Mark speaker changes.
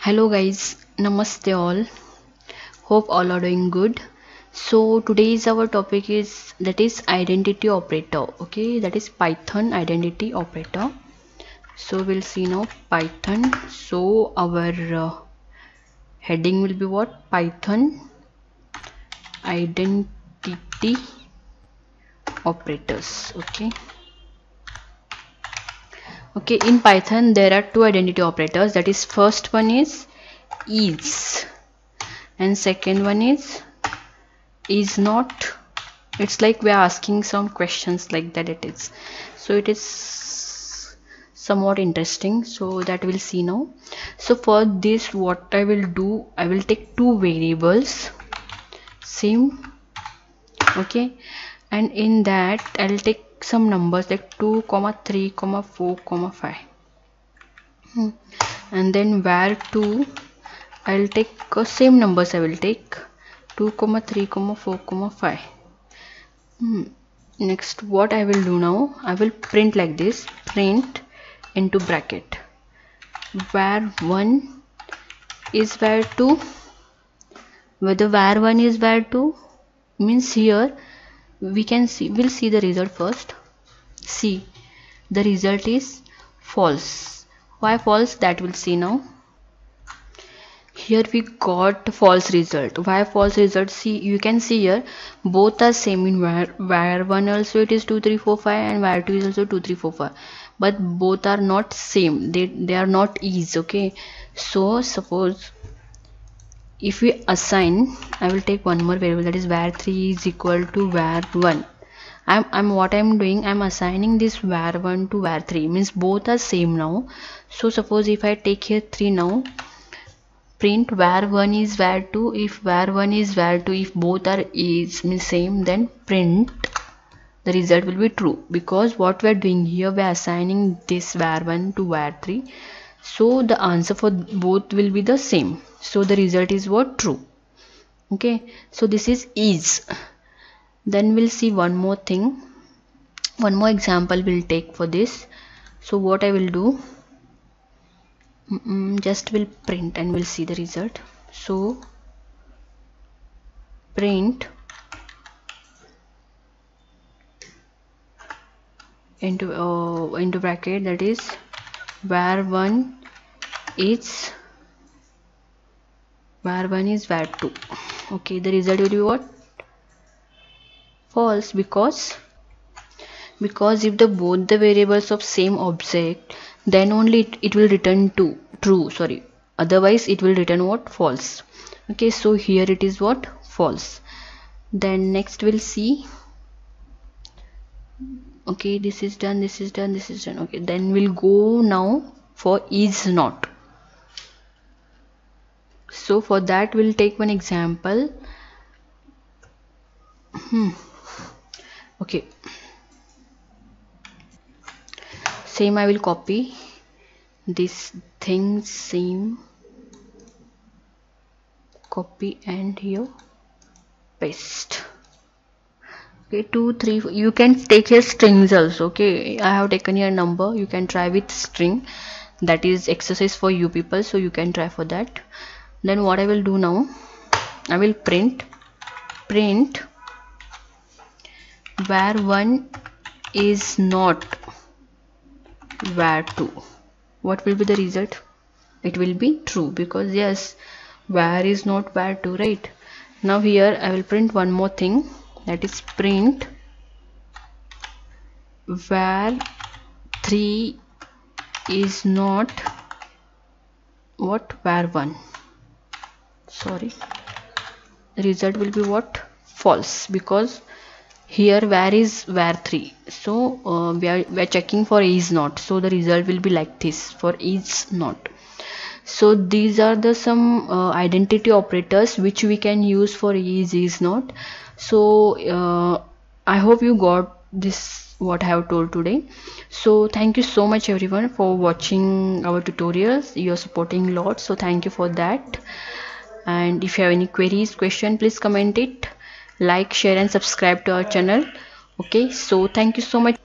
Speaker 1: Hello guys, namaste all. Hope all are doing good. So today's our topic is identity operator. Okay, that is Python identity operator. So we'll see now Python. So our heading will be what? Python identity operators. Okay, in Python there are two identity operators. That is, first one is and second one is not. It's like we are asking some questions like that. It is somewhat interesting, so that we'll see now. So for this, what I will do, I will take two variables, same, okay, and in that I'll take some numbers like 2, 3, 4, 5, and then var2 I'll take same numbers. I will take 2, 3, 4, 5. Next, what I will do now, I will print like this, print into bracket var1 is var2. Whether var1 is var2 means here we can see, we'll see the result first. See, the result is false. Why false? That we'll see now. Here we got false result. Why false result? See, you can see here both are same. In var1 also it is 2, 3, 4, 5, and var2 is also 2, 3, 4, 5, but both are not same. They are not is. Okay, so suppose if we assign, I will take one more variable, that is var3 is equal to var1. What I'm doing, I'm assigning this var1 to var3, means both are same now. So suppose if I take here 3 now, print var1 is var2. If var1 is var2, if both are is means same, then print the result will be true, because what we are doing here, we are assigning this var1 to var3, so the answer for both will be the same. So the result is what? True. Okay, so this is. Then we'll see one more thing, one more example we'll take for this. So what I will do, just will print and we'll see the result. So print into bracket, that is var1 is var2. Okay, the result will be what? False, because if both the variables of same object, then only it will return true, sorry, otherwise it will return what? False. Okay, so here it is what? False. Then next we'll see. Okay, this is done, this is done, this is done. Okay, then we'll go now for is not. So for that we'll take one example. Okay, same, I will copy this thing, same, copy, and here paste. Okay, 2, 3, 4. You can take here strings also. Okay, I have taken here number. You can try with string. That is exercise for you people, so you can try for that. Then what I will do now, I will print var1 is not var2. What will be the result? It will be true, because yes, var is not var2, right? Now here I will print one more thing, that is print var3 is not what? var1. Sorry, the result will be what? False, because here var is var3, so we are checking for is not, so the result will be like this, for is not. So these are the some identity operators which we can use for is not. So I hope you got this, what I have told today. So thank you so much everyone for watching our tutorials. You are supporting a lot, so thank you for that. And if you have any queries, question, please comment it, like, share and subscribe to our channel. Okay, so thank you so much.